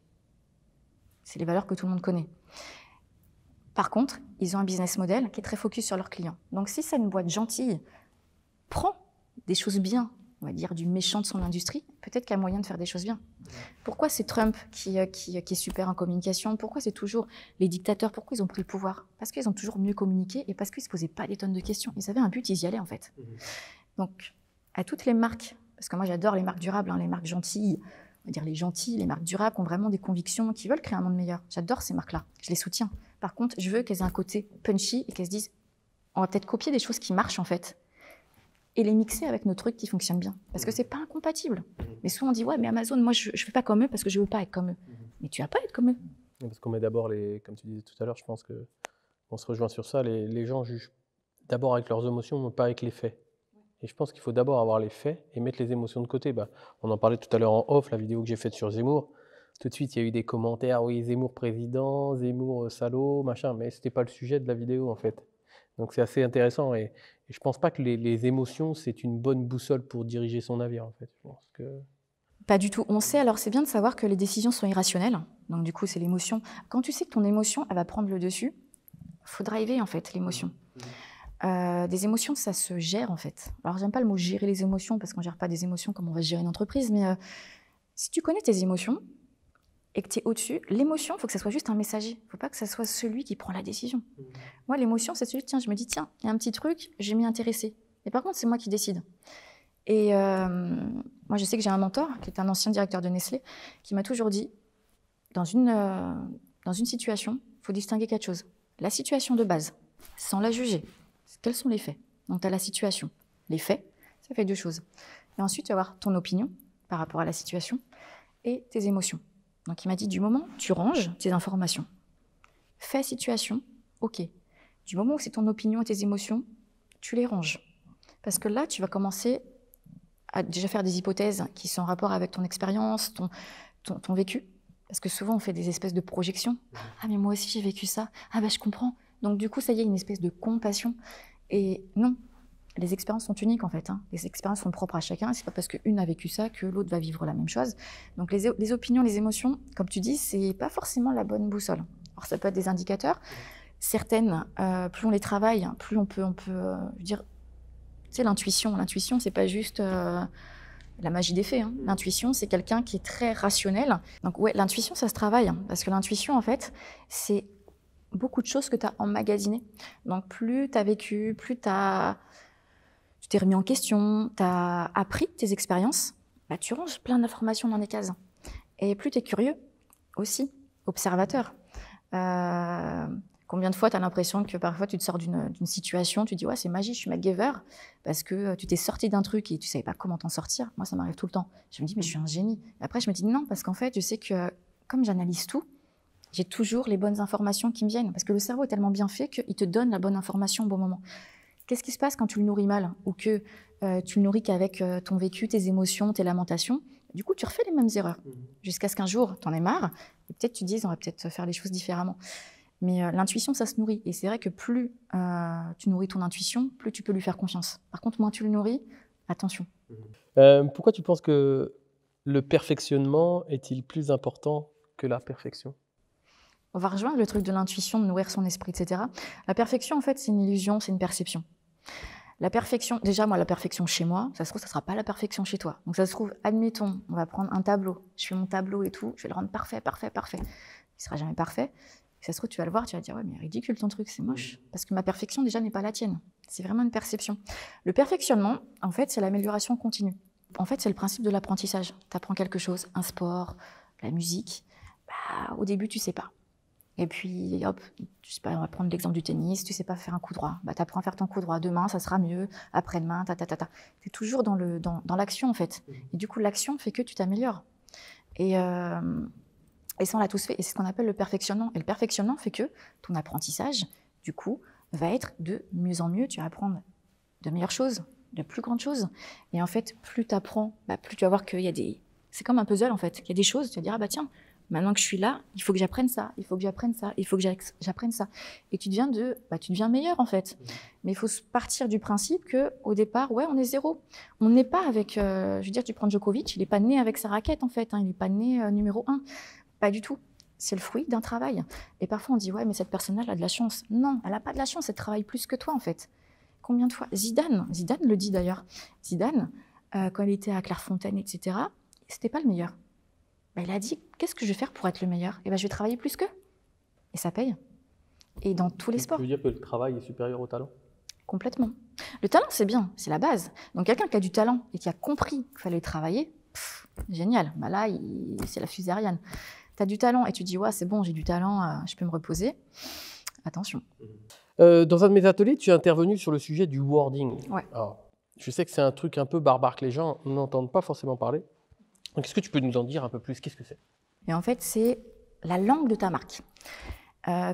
C'est les valeurs que tout le monde connaît. Par contre, ils ont un business model qui est très focus sur leurs clients. Donc, si c'est une boîte gentille, prends des choses bien, on va dire du méchant de son industrie, peut-être qu'il y a moyen de faire des choses bien. Pourquoi c'est Trump qui est super en communication? Pourquoi c'est toujours les dictateurs? Pourquoi ils ont pris le pouvoir? Parce qu'ils ont toujours mieux communiqué et parce qu'ils ne se posaient pas des tonnes de questions. Ils avaient un but, ils y allaient en fait. Donc, à toutes les marques, parce que moi j'adore les marques durables, les marques gentilles, on va dire les gentils, les marques durables qui ont vraiment des convictions, qui veulent créer un monde meilleur. J'adore ces marques-là, je les soutiens. Par contre, je veux qu'elles aient un côté punchy et qu'elles se disent, on va peut-être copier des choses qui marchent en fait, et les mixer avec nos trucs qui fonctionnent bien. Parce que c'est pas incompatible. Mais souvent on dit, ouais, mais Amazon, moi je fais pas comme eux parce que je veux pas être comme eux. Mais tu vas pas être comme eux. Parce qu'on met d'abord, comme tu disais tout à l'heure, je pense qu'on se rejoint sur ça, les gens jugent d'abord avec leurs émotions, mais pas avec les faits. Et je pense qu'il faut d'abord avoir les faits et mettre les émotions de côté. On en parlait tout à l'heure en off, la vidéo que j'ai faite sur Zemmour. Tout de suite, il y a eu des commentaires, oui, Zemmour président, Zemmour salaud, machin, mais c'était pas le sujet de la vidéo en fait. Donc c'est assez intéressant et je pense pas que les émotions, c'est une bonne boussole pour diriger son navire en fait. Je pense que... Pas du tout. On sait, alors c'est bien de savoir que les décisions sont irrationnelles. Donc du coup, c'est l'émotion. Quand tu sais que ton émotion, elle va prendre le dessus, faut driver en fait l'émotion. Des émotions, ça se gère en fait. Alors j'aime pas le mot gérer les émotions parce qu'on gère pas des émotions comme on va gérer une entreprise, mais si tu connais tes émotions et que tu es au-dessus, l'émotion, il faut que ça soit juste un messager. Il ne faut pas que ça soit celui qui prend la décision. Moi, l'émotion, c'est celui, tiens, je me dis, tiens, il y a un petit truc, je vais m'y intéresser. Et par contre, c'est moi qui décide. Et moi, je sais que j'ai un mentor, qui est un ancien directeur de Nestlé, qui m'a toujours dit, dans une situation, il faut distinguer quelque chose. La situation de base, sans la juger. Quels sont les faits? Donc, tu as la situation. Les faits, ça fait deux choses. Et ensuite, tu vas avoir ton opinion par rapport à la situation et tes émotions. Donc, il m'a dit, du moment où tu ranges tes informations, fait situation, ok. Du moment où c'est ton opinion et tes émotions, tu les ranges. Parce que là, tu vas commencer à déjà faire des hypothèses qui sont en rapport avec ton expérience, ton vécu. Parce que souvent, on fait des espèces de projections. Ah, mais moi aussi, j'ai vécu ça. Ah, ben, je comprends. Donc, du coup, ça y est, une espèce de compassion. Et non, les expériences sont uniques, en fait. Les expériences sont propres à chacun. C'est pas parce qu'une a vécu ça que l'autre va vivre la même chose. Donc, les opinions, les émotions, comme tu dis, c'est pas forcément la bonne boussole. Alors, ça peut être des indicateurs. Certaines, plus on les travaille, plus on peut dire... Tu sais, l'intuition. L'intuition, c'est pas juste... la magie des faits. L'intuition, c'est quelqu'un qui est très rationnel. Donc ouais, l'intuition, ça se travaille. Parce que l'intuition, en fait, c'est beaucoup de choses que tu as emmagasinées. Donc plus tu as vécu, plus tu t'es remis en question, tu as appris tes expériences, tu ranges plein d'informations dans des cases. Et plus tu es curieux aussi, observateur. Combien de fois tu as l'impression que parfois tu te sors d'une situation, tu dis ouais c'est magique, je suis MacGyver, parce que tu t'es sorti d'un truc et tu savais pas comment t'en sortir. Moi ça m'arrive tout le temps. Je me dis mais je suis un génie. Et après je me dis non, parce qu'en fait je sais que comme j'analyse tout, j'ai toujours les bonnes informations qui me viennent. Parce que le cerveau est tellement bien fait qu'il te donne la bonne information au bon moment. Qu'est-ce qui se passe quand tu le nourris mal ou que tu le nourris qu'avec ton vécu, tes émotions, tes lamentations? Du coup tu refais les mêmes erreurs. Jusqu'à ce qu'un jour tu en aies marre et peut-être tu te dises on va peut-être faire les choses différemment. Mais l'intuition, ça se nourrit. Et c'est vrai que plus tu nourris ton intuition, plus tu peux lui faire confiance. Par contre, moins tu le nourris, attention. Pourquoi tu penses que le perfectionnement est-il plus important que la perfection? On va rejoindre le truc de l'intuition, de nourrir son esprit, etc. La perfection, en fait, c'est une illusion, c'est une perception. La perfection, déjà, moi, la perfection chez moi, ça se trouve, ça ne sera pas la perfection chez toi. Donc, ça se trouve, admettons, on va prendre un tableau. Je fais mon tableau et tout, je vais le rendre parfait, parfait, parfait. Il ne sera jamais parfait. Ça se trouve, tu vas le voir, tu vas dire, ouais, mais ridicule ton truc, c'est moche. Parce que ma perfection, déjà, n'est pas la tienne. C'est vraiment une perception. Le perfectionnement, en fait, c'est l'amélioration continue. en fait, c'est le principe de l'apprentissage. Tu apprends quelque chose, un sport, la musique. Au début, tu ne sais pas. Et puis, hop, je sais pas, on va prendre l'exemple du tennis, tu ne sais pas faire un coup droit. Tu apprends à faire ton coup droit. Demain, ça sera mieux. Après-demain, Tu es toujours dans l'action, en fait. Et du coup, l'action fait que tu t'améliores. Et ça, on l'a tous fait. Et c'est ce qu'on appelle le perfectionnement. Et le perfectionnement fait que ton apprentissage, du coup, va être de mieux en mieux. Tu vas apprendre de meilleures choses, de plus grandes choses. Et en fait, plus tu apprends, plus tu vas voir qu'il y a des... C'est comme un puzzle, en fait. Il y a des choses, tu vas dire, tiens, maintenant que je suis là, il faut que j'apprenne ça, il faut que j'apprenne ça, il faut que j'apprenne ça. Et tu deviens meilleur, en fait. Mais il faut partir du principe qu'au départ, on est zéro. On n'est pas avec... je veux dire, tu prends Djokovic, il n'est pas né avec sa raquette, en fait. Il n'est pas né numéro 1. Pas du tout. C'est le fruit d'un travail. Et parfois, on dit, mais cette personne-là, elle a de la chance. Non, elle n'a pas de la chance, elle travaille plus que toi, en fait. Combien de fois Zidane le dit d'ailleurs. Zidane, quand il était à Clairefontaine, etc., c'était pas le meilleur. Il a dit, qu'est-ce que je vais faire pour être le meilleur ? Je vais travailler plus qu'eux. Et ça paye. Et dans tous les sports. Tu veux dire que le travail est supérieur au talent ? Complètement. Le talent, c'est bien, c'est la base. Donc quelqu'un qui a du talent et qui a compris qu'il fallait travailler, génial. Là, c'est la fusée Ariane. Tu as du talent et tu dis, c'est bon, j'ai du talent, je peux me reposer. Attention. Dans un de mes ateliers, tu es intervenu sur le sujet du wording. Ouais. Alors, je sais que c'est un truc un peu barbare que les gens n'entendent pas forcément parler. Donc, est-ce que tu peux nous en dire un peu plus ? Qu'est-ce que c'est ? Et en fait, c'est la langue de ta marque.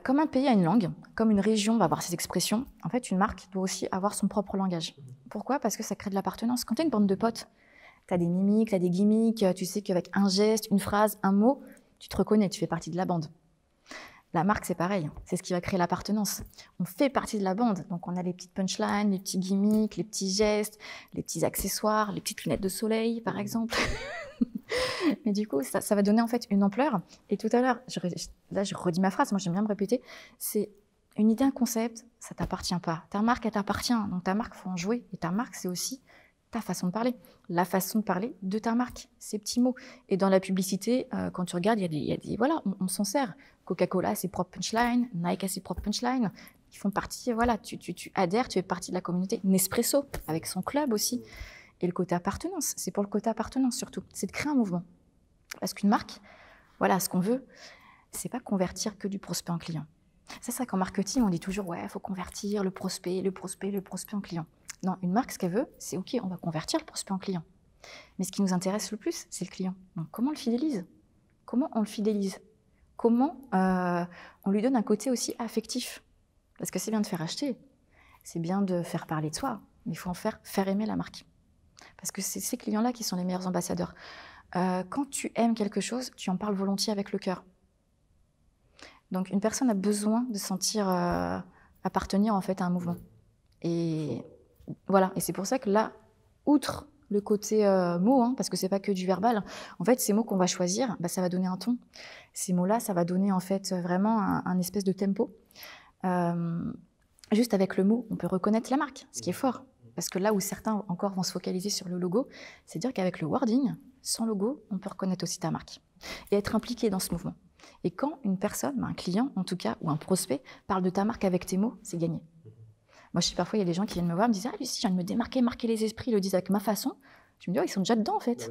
Comme un pays a une langue, comme une région va avoir ses expressions, en fait, une marque doit aussi avoir son propre langage. Pourquoi ? Parce que ça crée de l'appartenance. Quand tu as une bande de potes, tu as des mimiques, tu as des gimmicks, tu sais qu'avec un geste, une phrase, un mot, tu te reconnais, tu fais partie de la bande. La marque, c'est pareil, c'est ce qui va créer l'appartenance. On fait partie de la bande, donc on a les petites punchlines, les petits gimmicks, les petits gestes, les petits accessoires, les petites lunettes de soleil, par exemple. Mais du coup, ça va donner en fait une ampleur. Et tout à l'heure, je redis ma phrase, moi j'aime bien me répéter, c'est une idée, un concept, ça t'appartient pas. Ta marque, elle t'appartient, donc ta marque, il faut en jouer. Et ta marque, c'est aussi ta façon de parler, la façon de parler de ta marque, ces petits mots. Et dans la publicité, quand tu regardes, il y a des voilà, on s'en sert. Coca-Cola a ses propres punchlines, Nike a ses propres punchlines. Ils font partie, voilà, tu adhères, tu fais partie de la communauté. Nespresso, avec son club aussi. Et le côté appartenance, c'est pour le côté appartenance surtout, c'est de créer un mouvement. Parce qu'une marque, voilà, ce qu'on veut, c'est pas convertir que du prospect en client. C'est ça qu'en marketing, on dit toujours, il faut convertir le prospect en client. Non, une marque, ce qu'elle veut, c'est OK, on va convertir le prospect en client. Mais ce qui nous intéresse le plus, c'est le client. Donc, comment on le fidélise ? Comment on le fidélise ? Comment on lui donne un côté aussi affectif ? Parce que c'est bien de faire acheter, c'est bien de faire parler de soi, mais il faut en faire aimer la marque. Parce que c'est ces clients-là qui sont les meilleurs ambassadeurs. Quand tu aimes quelque chose, tu en parles volontiers avec le cœur. Donc, une personne a besoin de sentir appartenir en fait à un mouvement. Et voilà, et c'est pour ça que là, outre le côté mots, parce que c'est pas que du verbal, en fait, ces mots qu'on va choisir, ça va donner un ton. Ces mots-là, ça va donner en fait vraiment un espèce de tempo. Juste avec le mot, on peut reconnaître la marque, ce qui est fort. Parce que là où certains encore vont se focaliser sur le logo, c'est dire qu'avec le wording, sans logo, on peut reconnaître aussi ta marque et être impliqué dans ce mouvement. Et quand une personne, un client en tout cas, ou un prospect, parle de ta marque avec tes mots, c'est gagné. Moi, je sais parfois, il y a des gens qui viennent me voir, me disent « Ah, Lucie, je viens de me démarquer, marquer les esprits, ils le disent avec ma façon. » Je me dis « Oh, ils sont déjà dedans, en fait. »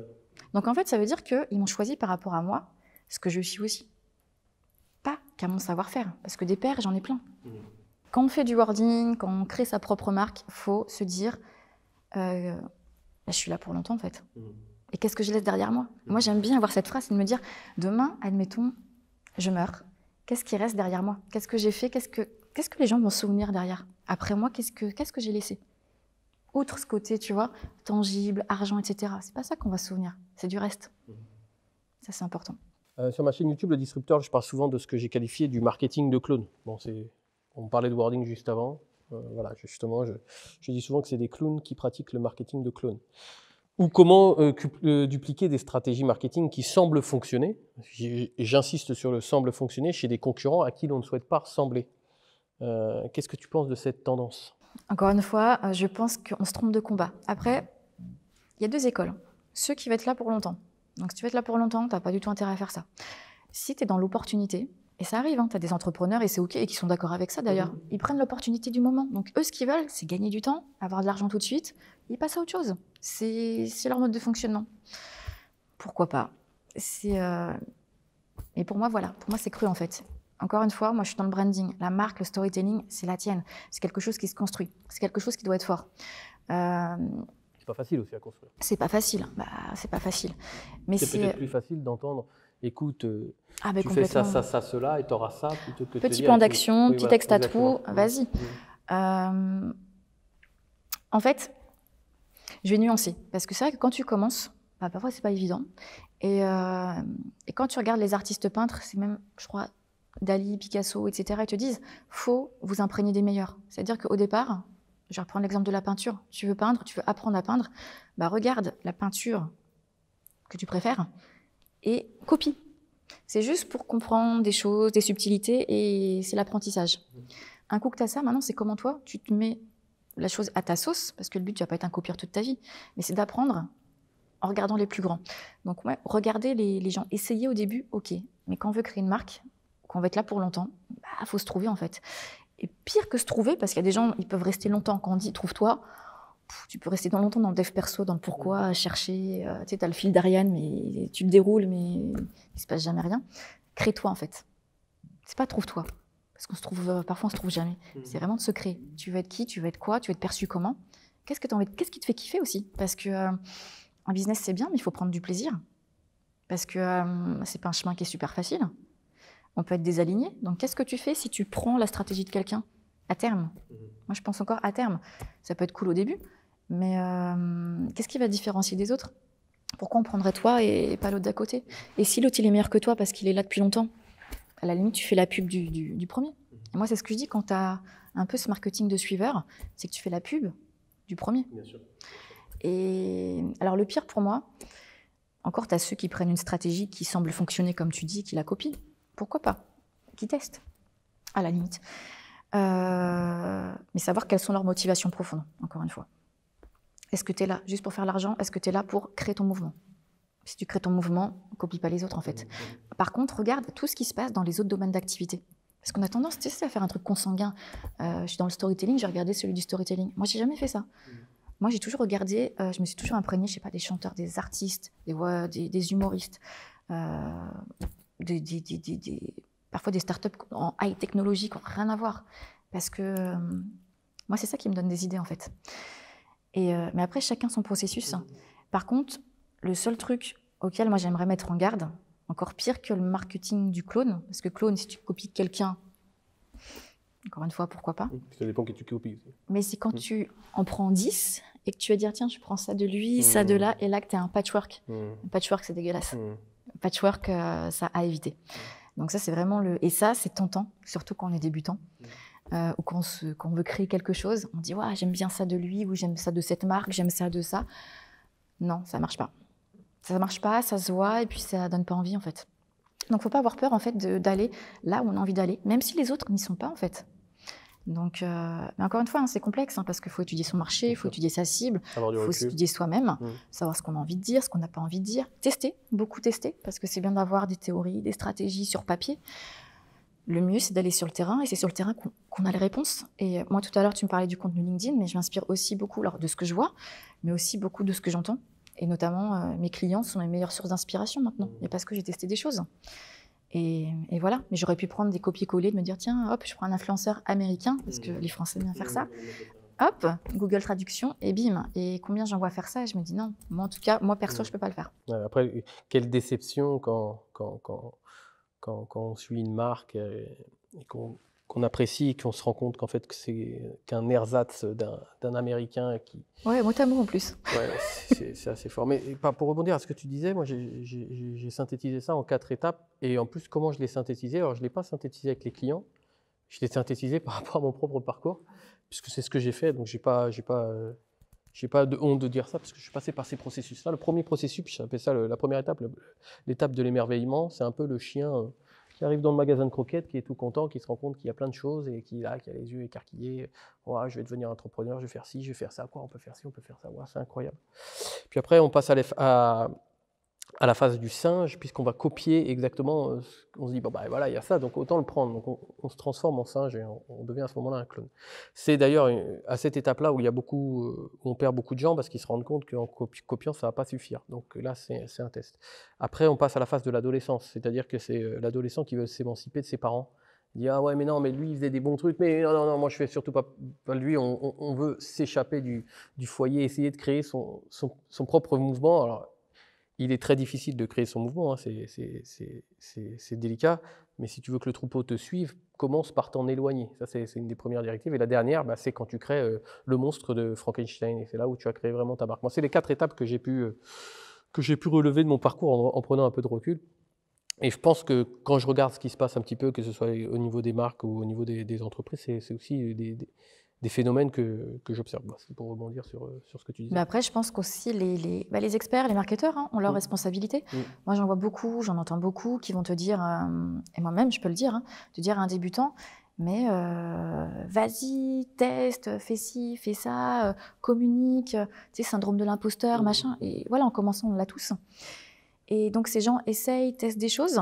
Donc, en fait, ça veut dire qu'ils m'ont choisi par rapport à moi, ce que je suis aussi. Pas qu'à mon savoir-faire, parce que des pairs, j'en ai plein. Quand on fait du wording, quand on crée sa propre marque, il faut se dire je suis là pour longtemps, en fait. Et qu'est-ce que je laisse derrière moi ? Moi, j'aime bien avoir cette phrase, c'est de me dire demain, admettons, je meurs. Qu'est-ce qui reste derrière moi ? Qu'est-ce que j'ai fait ? Qu'est-ce que les gens vont se souvenir derrière ? Après moi, qu'est-ce que j'ai laissé ? Outre ce côté, tu vois, tangible, argent, etc. C'est pas ça qu'on va se souvenir, c'est du reste. Ça, c'est important. Sur ma chaîne YouTube, Le Disrupteur, je parle souvent de ce que j'ai qualifié du marketing de clown. Bon, on parlait de wording juste avant. Voilà, justement, je dis souvent que c'est des clowns qui pratiquent le marketing de clown. Ou comment dupliquer des stratégies marketing qui semblent fonctionner, et j'insiste sur le semble fonctionner, chez des concurrents à qui l'on ne souhaite pas ressembler. Qu'est-ce que tu penses de cette tendance ? Encore une fois, je pense qu'on se trompe de combat. Après, il y a deux écoles. Ceux qui vont être là pour longtemps. Donc si tu vas être là pour longtemps, tu n'as pas du tout intérêt à faire ça. Si tu es dans l'opportunité Et ça arrive, hein, tu as des entrepreneurs, et c'est OK, et qui sont d'accord avec ça d'ailleurs. Ils prennent l'opportunité du moment. Donc eux, ce qu'ils veulent, c'est gagner du temps, avoir de l'argent tout de suite. Ils passent à autre chose. C'est leur mode de fonctionnement. Pourquoi pas? Et pour moi, voilà. Pour moi, c'est cru en fait. Encore une fois, moi, je suis dans le branding. La marque, le storytelling, c'est la tienne. C'est quelque chose qui se construit. C'est quelque chose qui doit être fort. C'est pas facile aussi à construire. C'est pas facile. C'est pas facile. Mais c'est peut-être plus facile d'entendre. Écoute, tu fais ça, cela, et tu auras ça, plutôt que petit plan d'action, petit texte à trous, vas-y. En fait, je vais nuancer, parce que c'est vrai que quand tu commences, parfois c'est pas évident. Et quand tu regardes les artistes peintres, c'est même, je crois, Dali, Picasso, etc., ils te disent, faut vous imprégner des meilleurs. C'est-à-dire qu'au départ, je vais reprendre l'exemple de la peinture. Tu veux peindre, tu veux apprendre à peindre, regarde la peinture que tu préfères et copie. C'est juste pour comprendre des choses, des subtilités, et c'est l'apprentissage. Un coup que tu as ça, maintenant, c'est comment toi, tu te mets la chose à ta sauce, parce que le but, tu vas pas être un copieur toute ta vie, mais c'est d'apprendre en regardant les plus grands. Donc, ouais, regardez les gens. Essayez au début, OK. Mais quand on veut créer une marque, qu'on va être là pour longtemps, faut se trouver, en fait. Et pire que se trouver, parce qu'il y a des gens, ils peuvent rester longtemps. Quand on dit « trouve-toi », tu peux rester longtemps dans le dev perso, dans le pourquoi, à chercher. Tu sais, tu as le fil d'Ariane, mais tu le déroules, mais il ne se passe jamais rien. Crée-toi, en fait. C'est pas trouve-toi. Parce qu'on se trouve, parfois, on se trouve jamais. C'est vraiment de se créer. Tu veux être qui? Tu veux être quoi? Tu veux être perçu comment? Qu'est-ce qui te fait kiffer aussi? Parce que un business, c'est bien, mais il faut prendre du plaisir. Parce que c'est pas un chemin qui est super facile. On peut être désaligné. Donc, qu'est-ce que tu fais si tu prends la stratégie de quelqu'un à terme? Moi, je pense encore à terme. Ça peut être cool au début, mais qu'est-ce qui va te différencier des autres? Pourquoi on prendrait toi et pas l'autre d'à côté? Et si l'autre, il est meilleur que toi parce qu'il est là depuis longtemps, à la limite, tu fais la pub du premier. Et moi, c'est ce que je dis quand tu as un peu ce marketing de suiveur, c'est que tu fais la pub du premier. Bien sûr. Et alors, le pire pour moi, encore, tu as ceux qui prennent une stratégie qui semble fonctionner comme tu dis, qui la copient. Pourquoi pas? Qui testent, à la limite. Mais savoir quelles sont leurs motivations profondes, encore une fois. Est-ce que tu es là juste pour faire l'argent? Est-ce que tu es là pour créer ton mouvement? Si tu crées ton mouvement, copie pas les autres, en fait. Par contre, regarde tout ce qui se passe dans les autres domaines d'activité. Parce qu'on a tendance, tu sais, à faire un truc consanguin. Je suis dans le storytelling, j'ai regardé celui du storytelling. Moi, j'ai jamais fait ça. Moi, j'ai toujours regardé, je me suis toujours imprégnée, je sais pas, des chanteurs, des artistes, des humoristes, parfois des startups en high technologie qui n'ont rien à voir. Parce que moi, c'est ça qui me donne des idées, en fait. Mais après, chacun son processus. Par contre, le seul truc auquel moi j'aimerais mettre en garde, encore pire que le marketing du clone, parce que clone, si tu copies quelqu'un, encore une fois, pourquoi pas? Ça dépend qui tu copies. Mais c'est quand tu en prends 10 et que tu vas dire, tiens, je prends ça de lui, ça de là, et là que tu as un patchwork. Un patchwork, c'est dégueulasse. Patchwork, ça à éviter. Donc ça, c'est vraiment le... Et ça, c'est tentant, surtout quand on est débutant. Ou quand on veut créer quelque chose, on dit ouais, j'aime bien ça de lui, ou j'aime ça de cette marque, j'aime ça de ça. Non, ça marche pas. Ça marche pas, ça se voit, et puis ça donne pas envie, en fait. Donc, faut pas avoir peur, en fait, d'aller là où on a envie d'aller, même si les autres n'y sont pas, en fait. Donc, mais encore une fois, c'est complexe, parce qu'il faut étudier son marché, il faut étudier sa cible, il faut étudier soi-même, savoir ce qu'on a envie de dire, ce qu'on n'a pas envie de dire. Tester, beaucoup tester, parce que c'est bien d'avoir des théories, des stratégies sur papier. Le mieux, c'est d'aller sur le terrain, et c'est sur le terrain qu'on a les réponses. Et moi, tout à l'heure, tu me parlais du contenu LinkedIn, mais je m'inspire aussi beaucoup de ce que je vois, mais aussi beaucoup de ce que j'entends. Et notamment, mes clients sont mes meilleures sources d'inspiration maintenant, et parce que j'ai testé des choses. Et voilà, mais j'aurais pu prendre des copier-coller, de me dire, tiens, hop, je prends un influenceur américain, parce que les Français aiment bien faire ça. Hop, Google Traduction, et bim. Et combien j'en vois faire ça? Et je me dis, non, moi, en tout cas, moi, perso, je ne peux pas le faire. Après, quelle déception quand on suit une marque et qu'on apprécie et qu'on se rend compte qu'en fait que c'est qu'un ersatz d'un Américain qui... Ouais, mot à mot en plus. Ouais, c'est assez fort. Mais pour rebondir à ce que tu disais, moi j'ai synthétisé ça en 4 étapes. Et en plus, comment je l'ai synthétisé? Alors, je ne l'ai pas synthétisé avec les clients, je l'ai synthétisé par rapport à mon propre parcours, puisque c'est ce que j'ai fait. Donc, j'ai pas de honte de dire ça, parce que je suis passé par ces processus-là. Le premier processus, j'appelle ça la première étape, l'étape de l'émerveillement. C'est un peu le chien qui arrive dans le magasin de croquettes, qui est tout content, qui se rend compte qu'il y a plein de choses et qui a les yeux écarquillés. Ouais, je vais devenir entrepreneur, je vais faire ci, je vais faire ça. Quoi, on peut faire ci, on peut faire ça. Ouais, c'est incroyable. Puis après, on passe à à la phase du singe, puisqu'on va copier exactement, on se dit, bon, bah, voilà, il y a ça, donc autant le prendre. Donc on se transforme en singe et on devient à ce moment-là un clone. C'est d'ailleurs à cette étape-là où il y a beaucoup, où on perd beaucoup de gens parce qu'ils se rendent compte qu'en copiant, ça ne va pas suffire. Donc là, c'est un test. Après, on passe à la phase de l'adolescence, c'est-à-dire que c'est l'adolescent qui veut s'émanciper de ses parents. Il dit, ah ouais, mais non, mais lui, il faisait des bons trucs, mais non, non, non, moi, je fais surtout pas lui. On veut s'échapper du foyer, essayer de créer son propre mouvement. Alors, il est très difficile de créer son mouvement, hein, c'est délicat, mais si tu veux que le troupeau te suive, commence par t'en éloigner. Ça, c'est une des premières directives. Et la dernière, bah, c'est quand tu crées le monstre de Frankenstein, et c'est là où tu as créé vraiment ta marque. Moi, c'est les 4 étapes que j'ai pu relever de mon parcours en prenant un peu de recul. Et je pense que quand je regarde ce qui se passe un petit peu, que ce soit au niveau des marques ou au niveau des entreprises, c'est aussi des phénomènes que j'observe. C'est pour rebondir sur ce que tu disais. Mais après, je pense qu'aussi les experts, les marketeurs ont leur responsabilité. Moi, j'en vois beaucoup, j'en entends beaucoup qui vont te dire, et moi-même, je peux le dire, te dire à un débutant, mais vas-y, teste, fais ci, fais ça, communique, tu sais, syndrome de l'imposteur, machin. Et voilà, en commençant, on l'a tous. Et donc, ces gens essayent, testent des choses,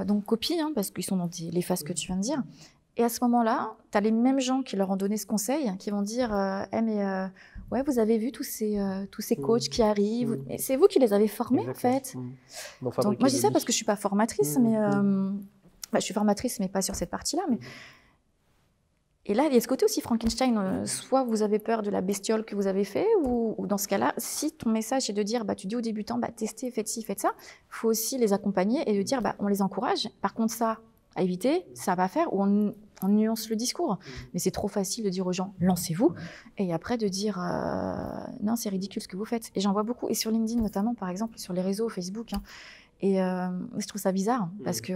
donc copient, parce qu'ils sont dans les phases que tu viens de dire. Et à ce moment-là, tu as les mêmes gens qui leur ont donné ce conseil, qui vont dire ouais, vous avez vu tous ces coachs qui arrivent, et c'est vous qui les avez formés, exactement, en fait. Donc, moi, je dis ça parce que je ne suis pas formatrice, mais je suis formatrice, mais pas sur cette partie-là. Mais... Et là, il y a ce côté aussi Frankenstein, soit vous avez peur de la bestiole que vous avez fait, ou dans ce cas-là, si ton message est de dire, tu dis aux débutants, testez, faites ci, faites ça, il faut aussi les accompagner et de dire, on les encourage. Par contre, ça, à éviter, ça va faire, ou on nuance le discours. Mais c'est trop facile de dire aux gens, lancez-vous, et après de dire, non, c'est ridicule ce que vous faites. Et j'en vois beaucoup, et sur LinkedIn notamment, par exemple, sur les réseaux, Facebook, et je trouve ça bizarre, parce que...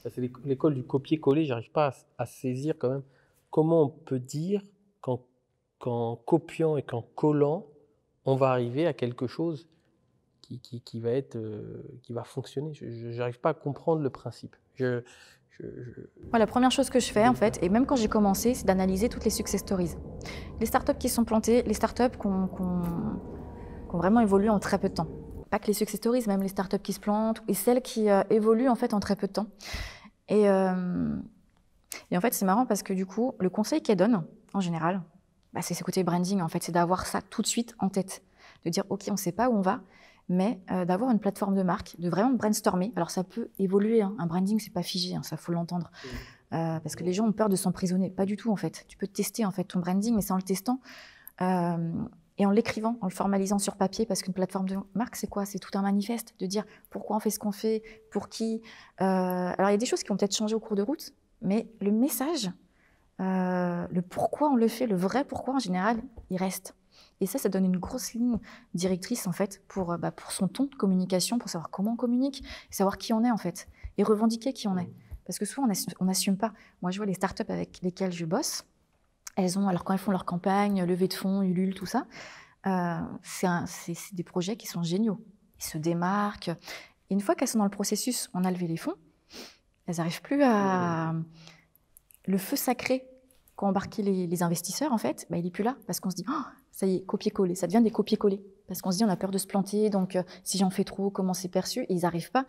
c'est l'école du copier-coller, j'arrive pas à saisir quand même comment on peut dire qu'en copiant et qu'en collant, on va arriver à quelque chose qui va fonctionner. Je n'arrive pas à comprendre le principe. La première chose que je fais, en fait, et même quand j'ai commencé, c'est d'analyser toutes les success stories. Les startups qui sont plantées, les startups qui ont vraiment évolué en très peu de temps. Pas que les success stories, même les startups qui se plantent, et celles qui évoluent en fait en très peu de temps. Et en fait, c'est marrant parce que du coup, le conseil qu'elles donnent, en général, c'est ce côté branding, en fait, c'est d'avoir ça tout de suite en tête. De dire, OK, on ne sait pas où on va, mais d'avoir une plateforme de marque, de vraiment brainstormer. Alors ça peut évoluer, un branding c'est pas figé, ça faut l'entendre, parce que les gens ont peur de s'emprisonner, pas du tout en fait. Tu peux tester en fait ton branding, mais c'est en le testant et en l'écrivant, en le formalisant sur papier, parce qu'une plateforme de marque c'est quoi? C'est tout un manifeste, de dire pourquoi on fait ce qu'on fait, pour qui. Alors il y a des choses qui vont peut-être changer au cours de route, mais le message, le pourquoi on le fait, le vrai pourquoi en général, il reste. Et ça donne une grosse ligne directrice en fait pour son ton de communication, pour savoir comment on communique, savoir qui on est en fait, et revendiquer qui on est. Parce que souvent on n'assume pas. Moi je vois les startups avec lesquelles je bosse, alors quand elles font leur campagne, levée de fonds, Ulule, tout ça, c'est des projets qui sont géniaux. Ils se démarquent. Et une fois qu'elles sont dans le processus, on a levé les fonds, elles n'arrivent plus à... Le feu sacré qu'ont embarqué les investisseurs, en fait, il n'est plus là, parce qu'on se dit, oh, ça y est, copier-coller, ça devient des copier-coller. Parce qu'on se dit, on a peur de se planter, donc si j'en fais trop, comment c'est perçu? Et ils n'arrivent pas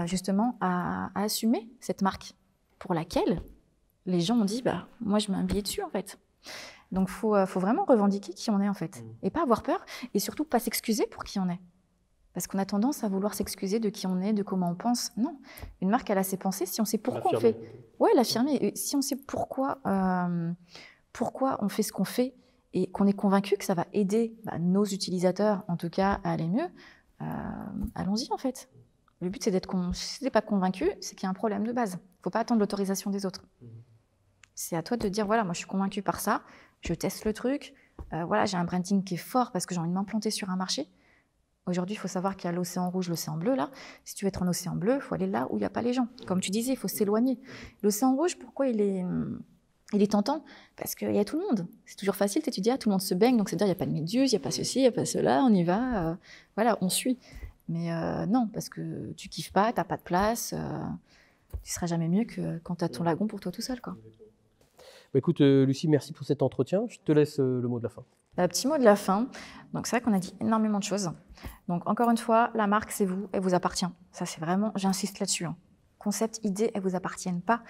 justement à assumer cette marque pour laquelle les gens ont dit, moi je mets un billet dessus, en fait. Donc il faut vraiment revendiquer qui on est, en fait, et pas avoir peur, et surtout pas s'excuser pour qui on est. Parce qu'on a tendance à vouloir s'excuser de qui on est, de comment on pense. Non, une marque, elle a ses pensées. Si on sait pourquoi on fait... Oui, l'affirmer. Et si on sait pourquoi on fait ce qu'on fait et qu'on est convaincu que ça va aider nos utilisateurs, en tout cas, à aller mieux, allons-y, en fait. Le but, c'est si tu n'es pas convaincu, c'est qu'il y a un problème de base. Il ne faut pas attendre l'autorisation des autres. C'est à toi de dire, voilà, moi, je suis convaincu par ça, je teste le truc, voilà, j'ai un branding qui est fort parce que j'ai envie de m'implanter sur un marché. Aujourd'hui, il faut savoir qu'il y a l'océan rouge, l'océan bleu, là. Si tu veux être en océan bleu, il faut aller là où il n'y a pas les gens. Comme tu disais, il faut s'éloigner. L'océan rouge, pourquoi il est tentant? Parce qu'il y a tout le monde. C'est toujours facile, tu dis, tout le monde se baigne, donc c'est-à-dire il n'y a pas de méduse, il n'y a pas ceci, il n'y a pas cela, on y va, voilà, on suit. Mais non, parce que tu kiffes pas, tu n'as pas de place, tu ne seras jamais mieux que quand tu as ton lagon pour toi tout seul, quoi. Écoute, Lucie, merci pour cet entretien. Je te laisse le mot de la fin. Petit mot de la fin. Donc c'est vrai qu'on a dit énormément de choses. Donc encore une fois, la marque, c'est vous, elle vous appartient. Ça, c'est vraiment, j'insiste là-dessus. Hein. Concept, idée, elles vous appartiennent pas.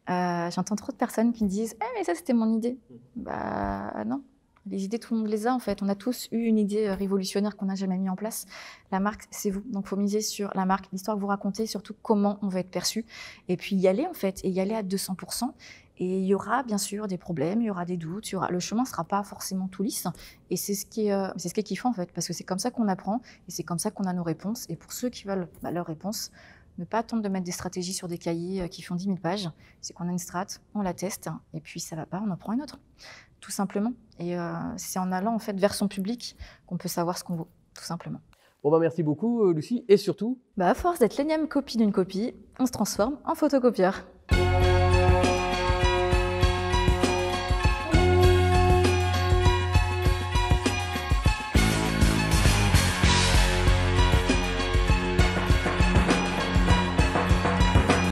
J'entends trop de personnes qui me disent « mais ça, c'était mon idée ». Bah non, les idées, tout le monde les a en fait. On a tous eu une idée révolutionnaire qu'on n'a jamais mis en place. La marque, c'est vous. Donc il faut miser sur la marque, l'histoire que vous racontez, surtout comment on va être perçu. Et puis y aller en fait, et y aller à 200%. Et il y aura bien sûr des problèmes, il y aura des doutes, le chemin ne sera pas forcément tout lisse. Et c'est ce qui est kiffant en fait, parce que c'est comme ça qu'on apprend et c'est comme ça qu'on a nos réponses. Et pour ceux qui veulent leurs réponses, ne pas attendre de mettre des stratégies sur des cahiers qui font 10 000 pages. C'est qu'on a une strat, on la teste, et puis ça ne va pas, on en prend une autre, tout simplement. Et c'est en allant en fait vers son public qu'on peut savoir ce qu'on vaut, tout simplement. Bon bah merci beaucoup Lucie, et surtout... À force d'être l'énième copie d'une copie, on se transforme en photocopieur.